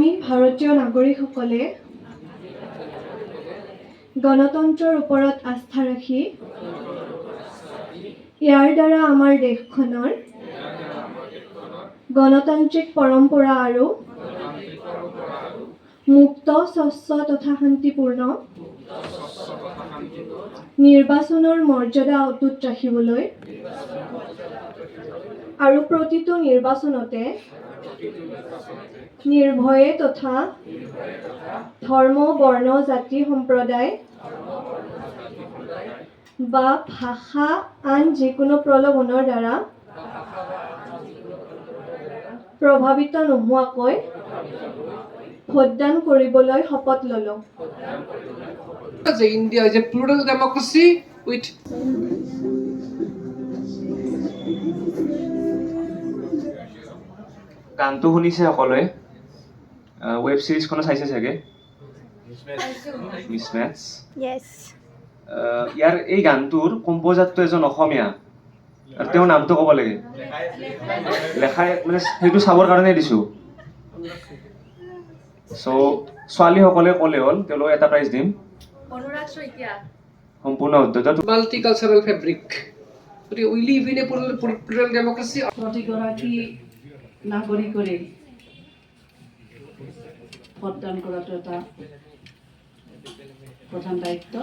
আমি ভাৰতীয় নাগৰিকসকলে গণতন্ত্ৰৰ ওপৰত আস্থা ৰাখি ইয়াৰ দ্বাৰা আমাৰ দেশখনৰ গণতান্ত্ৰিক পৰম্পৰা আৰু মুক্ত, স্বচ্ছ তথা শান্তিপূৰ্ণ নিৰ্বাচনৰ মৰ্যাদা অটুট ৰাখিবলৈ আৰু প্ৰতিটো নিৰ্বাচনতে নিৰ্ভয়ে তথা ধৰ্ম, বৰ্ণ, জাতি, সম্প্ৰদায় বা ভাষা আন যিকোনো প্ৰলোভনৰ দ্বাৰা প্ৰভাৱিত নোহোৱাকৈ ভোটদান কৰিবলৈ শপত ল'লোঁ। India is a plural democracy with গানটো শুনিছে সকলোৱে ৱেব ছিৰিজখনো চাইছে চাগে মিছমেটছ ইয়াৰ এই গানটোৰ কম্প'জাৰটো এজন অসমীয়া আৰু তেওঁৰ নামটো ক'ব লাগে লেখাই মানে সেইটো চাবৰ কাৰণে দিছোঁ চ' ছোৱালীসকলে ক'লে হ'ল তেওঁলোকক এটা প্ৰাইজ দিম সম্পূৰ্ণ শুদ্ধতা multicultural fabric. We live in a plural democracy. প্ৰতিগৰাকী নাগৰিকৰে ভোটদান কৰাটো এটা প্ৰধান দায়িত্ব।